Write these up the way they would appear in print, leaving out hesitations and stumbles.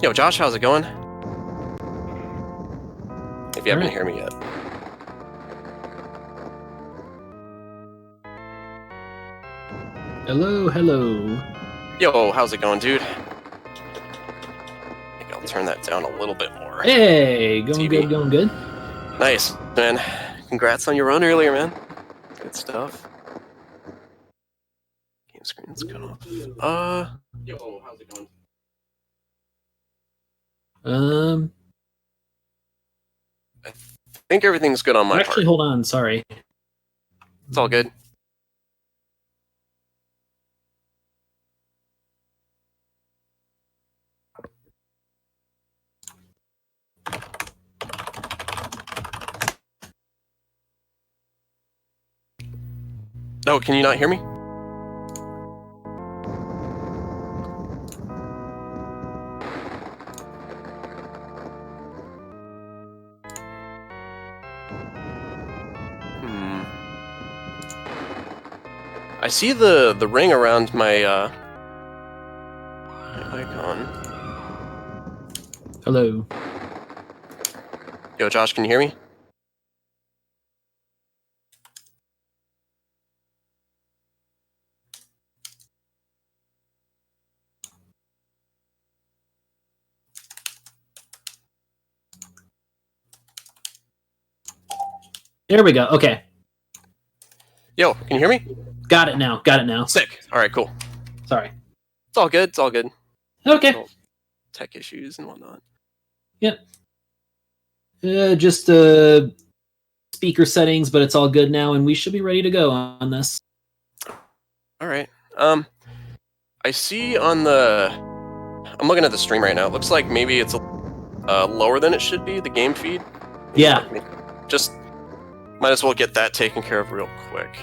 Yo, Josh, how's it going? If you haven't Alright. heard me yet. Hello, hello. Yo, how's it going, dude? I think I'll turn that down a little bit more. Hey, going TV. good, going good. Nice, man. Congrats on your run earlier, man. Good stuff. Game screen's cut off. Yo, how's it going? I think everything's good on my Actually, part. hold on, sorry. It's all good. Oh, can you not hear me? I see the ring around my icon. Hello. Yo, Josh, can you hear me? There we go, okay. Yo, can you hear me? Got it now, Sick. All right, cool. Sorry. It's all good. It's all good. Okay. Little tech issues and whatnot. Yep. Just speaker settings, but it's all good now, and we should be ready to go on this. All right. I see on the... I'm looking at the stream right now. It looks like maybe it's lower than it should be, the game feed. Yeah. Just might as well get that taken care of real quick.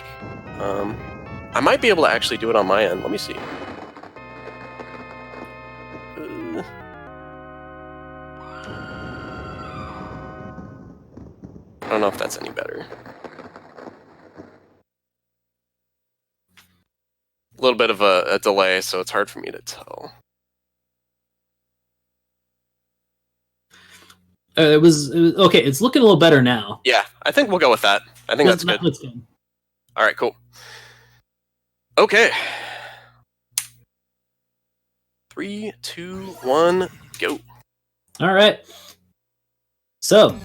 I might be able to actually do it on my end. Let me see. I don't know if that's any better. A little bit of a delay, so it's hard for me to tell. It was okay. It's looking a little better now. Yeah, I think we'll go with that. I think that's good. That's good. All right, cool. Okay. 3, 2, 1, go. All right. So,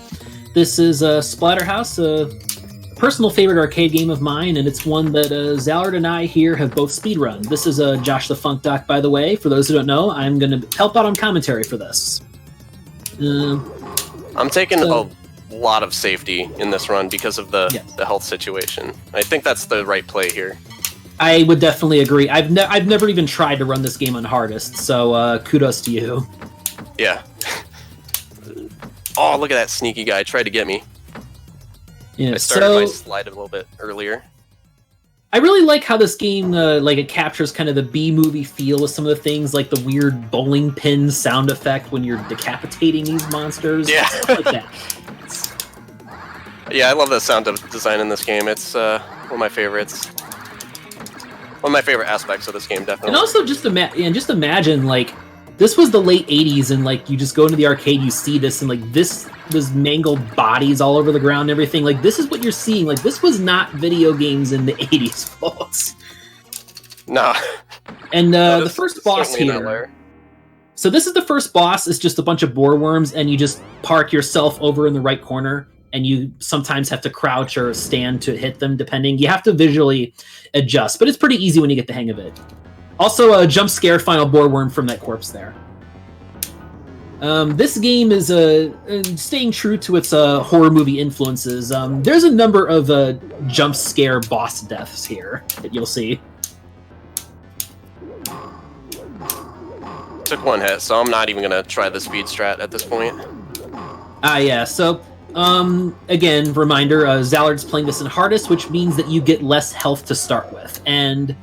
this is Splatterhouse, a personal favorite arcade game of mine, and it's one that Zallard and I here have both speedrun. This is Josh the Funk Doc, by the way. For those who don't know, I'm going to help out on commentary for this. I'm taking a lot of safety in this run because of the health situation. I think that's the right play here. I would definitely agree. I've never even tried to run this game on hardest, so kudos to you. Yeah. Oh, look at that sneaky guy. Tried to get me. Yeah, I started my slide a little bit earlier. I really like how this game, it captures kind of the B-movie feel with some of the things, like the weird bowling pin sound effect when you're decapitating these monsters. Yeah. Stuff like that. Yeah, I love the sound design in this game. It's one of my favorites. One of my favorite aspects of this game, definitely. And also, just imagine, like, this was the late 80s, and, like, you just go into the arcade, you see this, and, like, this was mangled bodies all over the ground and everything. Like, this is what you're seeing. Like, this was not video games in the 80s, folks. No. And the first boss here... So this is the first boss. It's just a bunch of boar worms, and you just park yourself over in the right corner, and you sometimes have to crouch or stand to hit them, depending. You have to visually adjust, but it's pretty easy when you get the hang of it. Also, a jump scare final boar worm from that corpse there. This game is staying true to its horror movie influences. There's a number of jump scare boss deaths here that you'll see. Took one hit, so I'm not even going to try the speed strat at this point. Yeah, so... again, reminder, Zallard's playing this in hardest, which means that you get less health to start with. And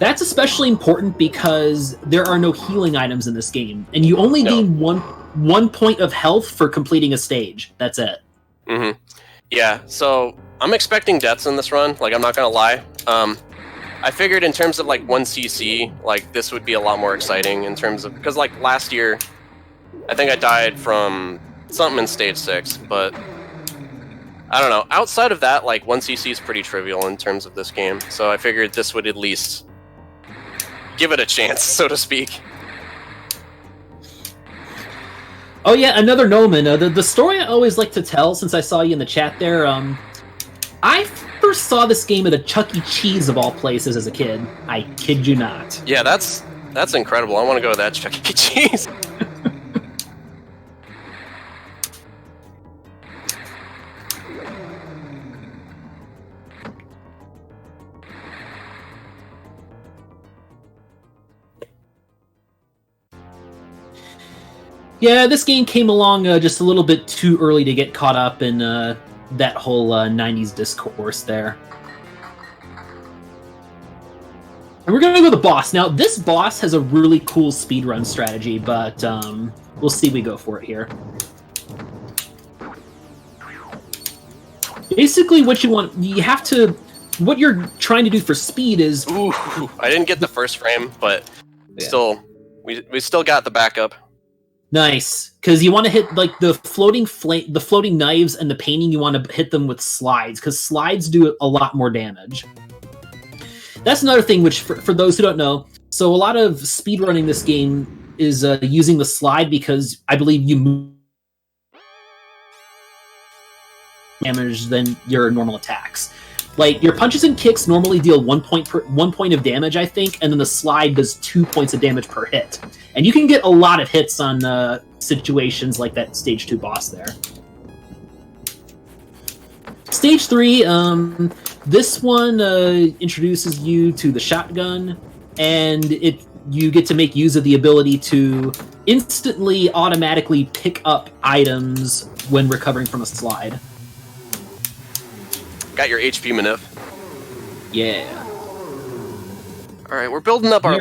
that's especially important because there are no healing items in this game. And you only gain one point of health for completing a stage. That's it. Mm-hmm. Yeah, so I'm expecting deaths in this run, like, I'm not gonna lie. I figured in terms of, like, 1cc, like, this would be a lot more exciting in terms of... Because, like, last year, I think I died from something in stage 6, but I don't know. Outside of that, like 1cc is pretty trivial in terms of this game, so I figured this would at least give it a chance, so to speak. Oh yeah, another Noman. The story I always like to tell, since I saw you in the chat there, I first saw this game at a Chuck E. Cheese of all places as a kid. I kid you not. Yeah, that's incredible. I want to go to that Chuck E. Cheese. Yeah, this game came along just a little bit too early to get caught up in that whole 90s discourse there. And we're going to go to the boss. Now, this boss has a really cool speedrun strategy, but we'll see if we go for it here. Basically, what you're trying to do for speed is... Ooh, I didn't get the first frame, but still, we still got the backup. Nice, because you want to hit like the floating knives and the painting. You want to hit them with slides, because slides do a lot more damage. That's another thing, which for those who don't know, so a lot of speedrunning this game is using the slide, because I believe you move damage than your normal attacks. Like, your punches and kicks normally deal 1 point of damage, I think, and then the slide does 2 points of damage per hit. And you can get a lot of hits on situations like that Stage 2 boss there. Stage 3, this one introduces you to the shotgun, and you get to make use of the ability to instantly, automatically pick up items when recovering from a slide. Got your HP manip. Yeah. All right, we're building up our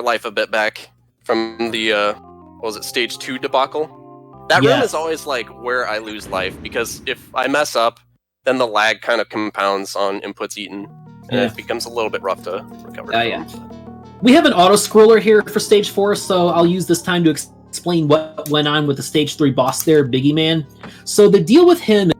life a bit back from the what was it, Stage 2 debacle. That room is always like where I lose life, because if I mess up, then the lag kind of compounds on inputs eaten, and it becomes a little bit rough to recover. We have an auto-scroller here for Stage 4, so I'll use this time to explain what went on with the Stage 3 boss there, Biggie Man. So the deal with him,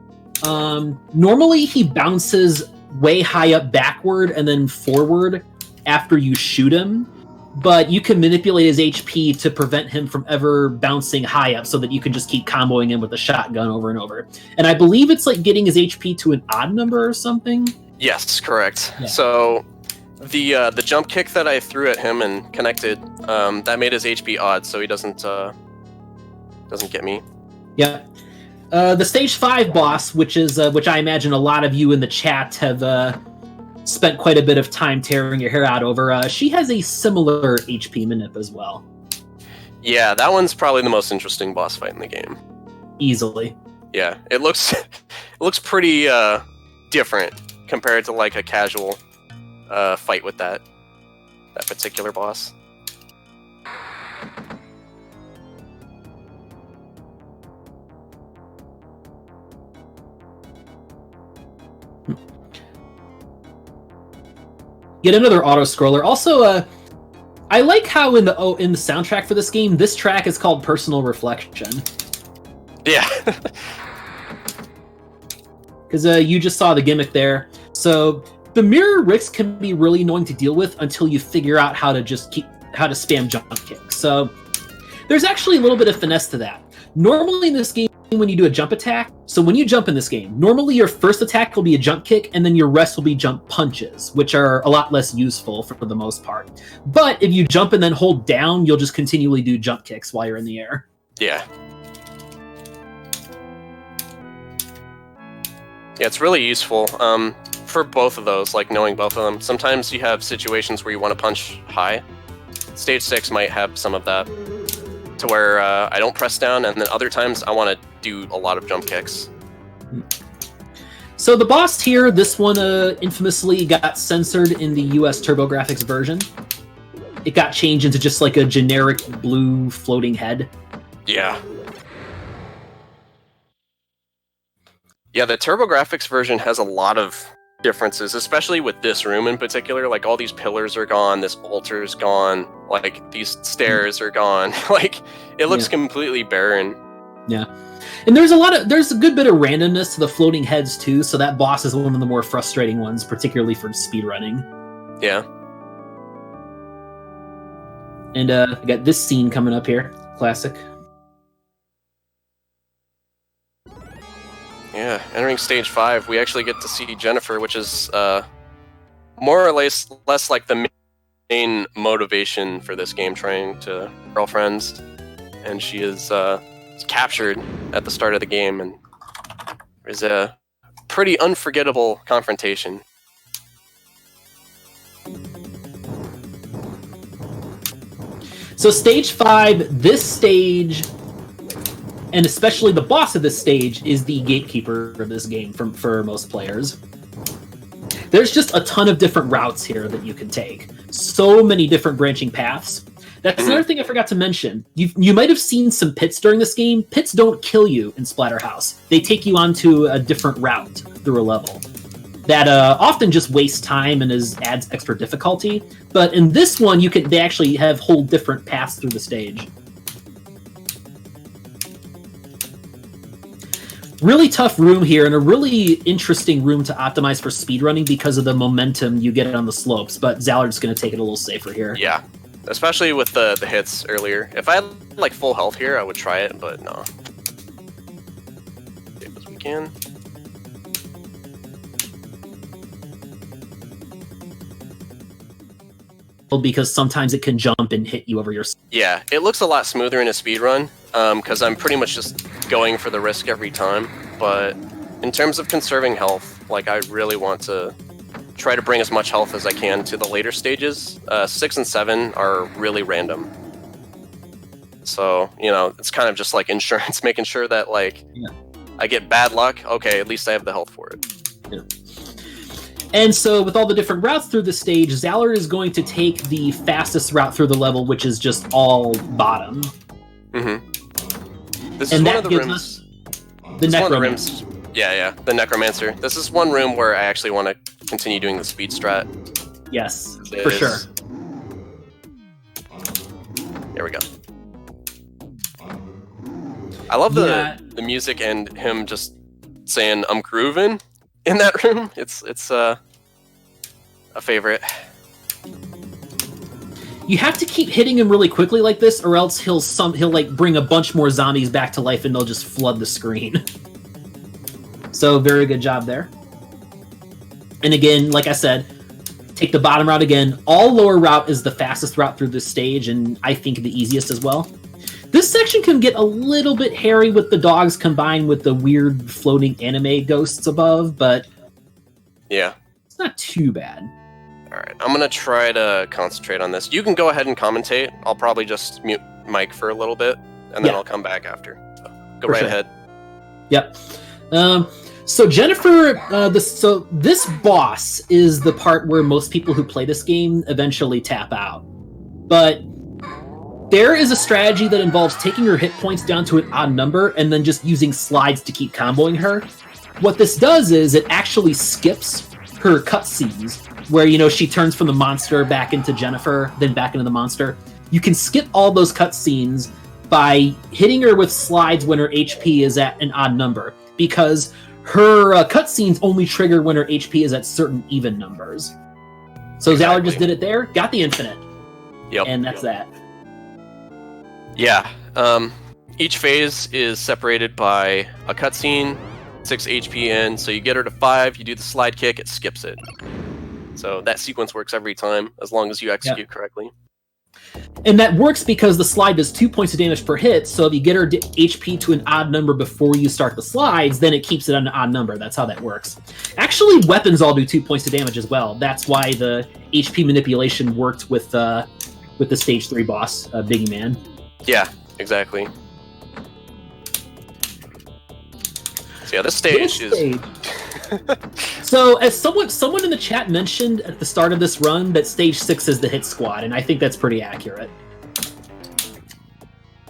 normally he bounces way high up backward and then forward after you shoot him, but you can manipulate his HP to prevent him from ever bouncing high up, so that you can just keep comboing him with a shotgun over and over. And I believe it's like getting his HP to an odd number or something. Yes, correct. Yeah. So the jump kick that I threw at him and connected, that made his HP odd, so he doesn't get me. Yeah. The Stage 5 boss, which I imagine a lot of you in the chat have spent quite a bit of time tearing your hair out over, she has a similar HP manip as well. Yeah, that one's probably the most interesting boss fight in the game. Easily. Yeah, it looks pretty different compared to like a casual fight with that particular boss. Yet another auto-scroller. Also, I like how in the soundtrack for this game, this track is called Personal Reflection. Yeah. Because you just saw the gimmick there. So the mirror Ricks can be really annoying to deal with until you figure out how to spam jump kicks. So there's actually a little bit of finesse to that. Normally in this game, when you do a jump attack, so when you jump in this game, normally your first attack will be a jump kick, and then your rest will be jump punches, which are a lot less useful for the most part. But if you jump and then hold down, you'll just continually do jump kicks while you're in the air. Yeah. Yeah, it's really useful for both of those, like knowing both of them. Sometimes you have situations where you want to punch high. Stage 6 might have some of that, to where I don't press down, and then other times I want to do a lot of jump kicks. So the boss here, this one infamously got censored in the US TurboGrafx version. It got changed into just like a generic blue floating head. Yeah. Yeah, the TurboGrafx version has a lot of differences, especially with this room in particular. Like, all these pillars are gone, this altar's gone, like, these stairs are gone. Like, it looks completely barren. Yeah. And there's a good bit of randomness to the floating heads too, so that boss is one of the more frustrating ones, particularly for speedrunning. Yeah. And I got this scene coming up here. Classic. Yeah, entering stage 5, we actually get to see Jennifer, which is more or less like the main motivation for this game, trying to girlfriends, and she is captured at the start of the game, and there's a pretty unforgettable confrontation. So stage 5, this stage, and especially the boss of this stage, is the Gatekeeper of this game for most players. There's just a ton of different routes here that you can take. So many different branching paths. That's another thing I forgot to mention. You might have seen some pits during this game. Pits don't kill you in Splatterhouse. They take you onto a different route through a level. That often just wastes time and adds extra difficulty. But in this one, they actually have whole different paths through the stage. Really tough room here, and a really interesting room to optimize for speedrunning because of the momentum you get on the slopes, but Zallard's going to take it a little safer here. Yeah, especially with the hits earlier. If I had like full health here, I would try it, but no. Save as we can. Because sometimes it can jump and hit you over your... Yeah, it looks a lot smoother in a speedrun, because I'm pretty much just going for the risk every time, but in terms of conserving health, like, I really want to try to bring as much health as I can to the later stages. 6 and 7 are really random. So, it's kind of just like insurance, making sure that, like, I get bad luck, okay, at least I have the health for it. Yeah. And so with all the different routes through the stage, Zallard is going to take the fastest route through the level, which is just all bottom. This is one of the rooms. The Necromancer. Yeah, the Necromancer. This is one room where I actually want to continue doing the speed strat. Yes, for sure. There we go. I love the music and him just saying, "I'm grooving." In that room, it's a favorite. You have to keep hitting him really quickly like this, or else he'll like bring a bunch more zombies back to life, and they'll just flood the screen. So very good job there. And again, like I said, take the bottom route again. All lower route is the fastest route through this stage, and I think the easiest as well. This section can get a little bit hairy with the dogs combined with the weird floating anime ghosts above, but yeah, it's not too bad. All right, I'm gonna try to concentrate on this. You can go ahead and commentate. I'll probably just mute Mike for a little bit, and then I'll come back after. So go right ahead. Yep. So Jennifer, this boss is the part where most people who play this game eventually tap out, but there is a strategy that involves taking her hit points down to an odd number and then just using slides to keep comboing her. What this does is it actually skips her cutscenes where, she turns from the monster back into Jennifer, then back into the monster. You can skip all those cutscenes by hitting her with slides when her HP is at an odd number, because her cutscenes only trigger when her HP is at certain even numbers. So Zallard just did it there, got the infinite. Yep. And that's that. Yeah, each phase is separated by a cutscene, 6 HP in, so you get her to 5, you do the slide kick, it skips it. So that sequence works every time, as long as you execute correctly. And that works because the slide does 2 points of damage per hit, so if you get her HP to an odd number before you start the slides, then it keeps it at an odd number. That's how that works. Actually, weapons all do 2 points of damage as well. That's why the HP manipulation worked with the Stage 3 boss, Biggie Man. Yeah, exactly. So yeah, this stage is... So, as someone in the chat mentioned at the start of this run that Stage 6 is the hit squad, and I think that's pretty accurate.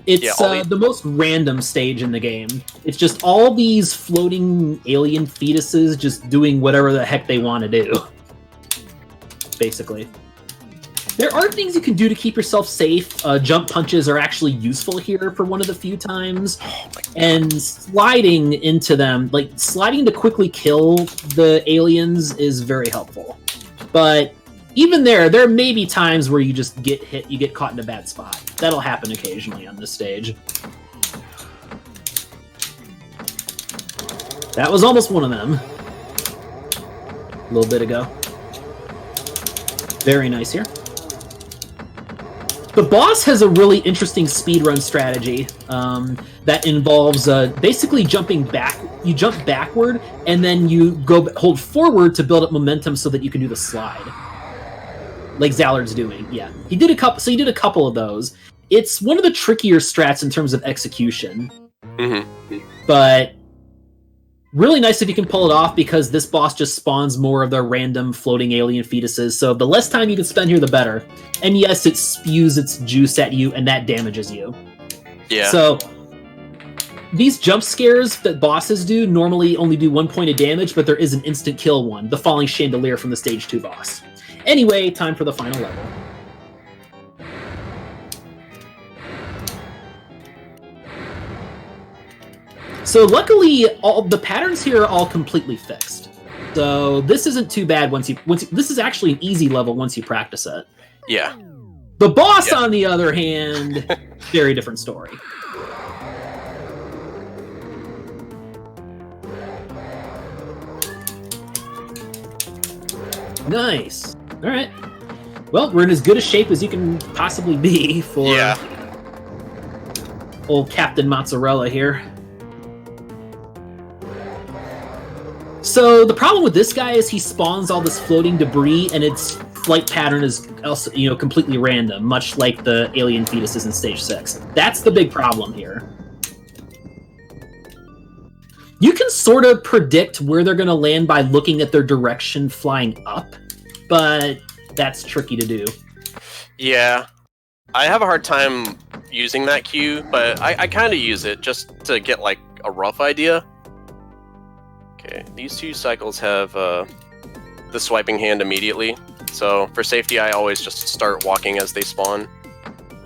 It's the most random stage in the game. It's just all these floating alien fetuses just doing whatever the heck they want to do. Basically. There are things you can do to keep yourself safe. Jump punches are actually useful here for one of the few times. And sliding into them, like sliding to quickly kill the aliens is very helpful. But even there may be times where you just get hit, you get caught in a bad spot. That'll happen occasionally on this stage. That was almost one of them. A little bit ago. Very nice here. The boss has a really interesting speedrun strategy that involves basically jumping back. You jump backward, and then you hold forward to build up momentum so that you can do the slide. Like Zallard's doing, yeah. He did a couple of those. It's one of the trickier strats in terms of execution. Mm-hmm. But really nice if you can pull it off, because this boss just spawns more of the random floating alien fetuses, so the less time you can spend here, the better. And yes, it spews its juice at you, and that damages you. Yeah. So these jump scares that bosses do normally only do 1 point of damage, but there is an instant kill one, the falling chandelier from the stage 2 boss. Anyway, time for the final level. So luckily, all the patterns here are all completely fixed. So this isn't too bad once you this is actually an easy level once you practice it. Yeah. The boss, on the other hand, very different story. Nice. All right. Well, we're in as good a shape as you can possibly be for old Captain Mozzarella here. So the problem with this guy is he spawns all this floating debris, and its flight pattern is also, completely random, much like the alien fetuses in Stage 6. That's the big problem here. You can sort of predict where they're going to land by looking at their direction flying up, but that's tricky to do. Yeah. I have a hard time using that cue, but I kind of use it just to get, like, a rough idea. Okay, these 2 cycles have the swiping hand immediately, so for safety I always just start walking as they spawn.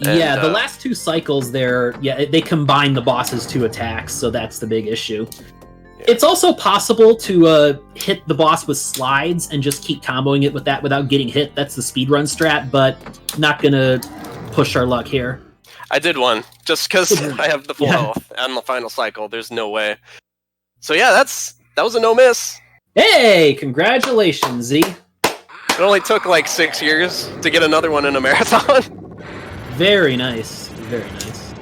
And, yeah, the last 2 cycles there, they combine the boss's 2 attacks, so that's the big issue. Yeah. It's also possible to hit the boss with slides and just keep comboing it with that without getting hit. That's the speedrun strat, but not gonna push our luck here. I did one, just because I have the full health on the final cycle. There's no way. So yeah, that was a no miss. Hey, congratulations, Z. It only took like 6 years to get another one in a marathon. Very nice. Very nice.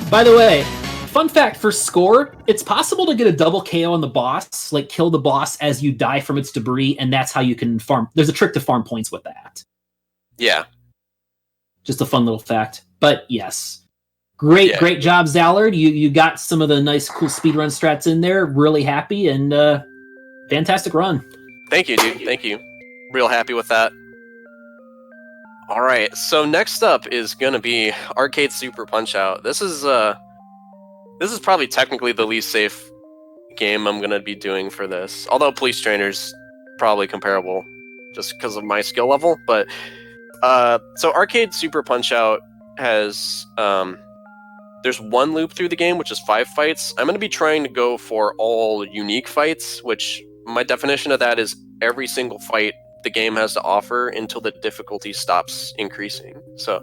By the way, fun fact for score, it's possible to get a double KO on the boss, like kill the boss as you die from its debris, and that's how you can farm. There's a trick to farm points with that. Yeah. Just a fun little fact. But yes. Great job, Zallard. You got some of the nice, cool speedrun strats in there. Really happy, and fantastic run. Thank you, dude. Thank you. Real happy with that. All right, so next up is going to be Arcade Super Punch-Out. This is probably technically the least safe game I'm going to be doing for this. Although Police Trainer's probably comparable just because of my skill level. But so Arcade Super Punch-Out has there's 1 loop through the game, which is 5 fights. I'm going to be trying to go for all unique fights, which my definition of that is every single fight the game has to offer until the difficulty stops increasing. So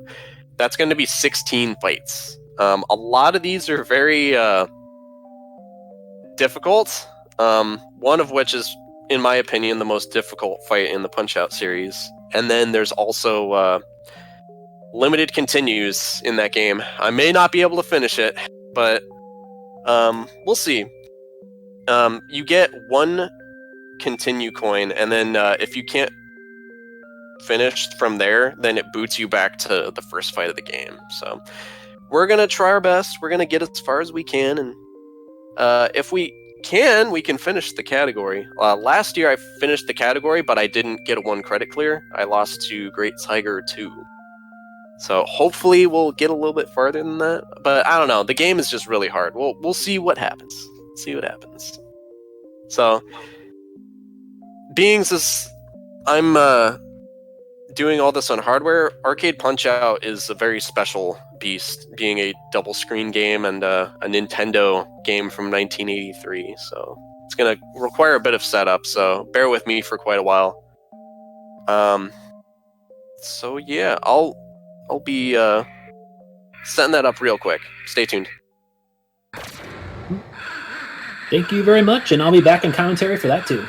that's going to be 16 fights. A lot of these are very difficult. One of which is, in my opinion, the most difficult fight in the Punch-Out series. And then there's also limited continues in that game. I may not be able to finish it, but we'll see. You get 1 continue coin, and then if you can't finish from there, then it boots you back to the first fight of the game. So we're gonna try our best. We're gonna get as far as we can, and if we we can finish the category. Last year I finished the category, but I didn't get a 1 credit clear. I lost to Great Tiger 2. So hopefully we'll get a little bit farther than that. But I don't know. The game is just really hard. We'll see what happens. So, being this, I'm doing all this on hardware. Arcade Punch-Out is a very special beast, being a double screen game and a Nintendo game from 1983. So it's gonna require a bit of setup. So bear with me for quite a while. So yeah, I'll be setting that up real quick. Stay tuned. Thank you very much, and I'll be back in commentary for that too.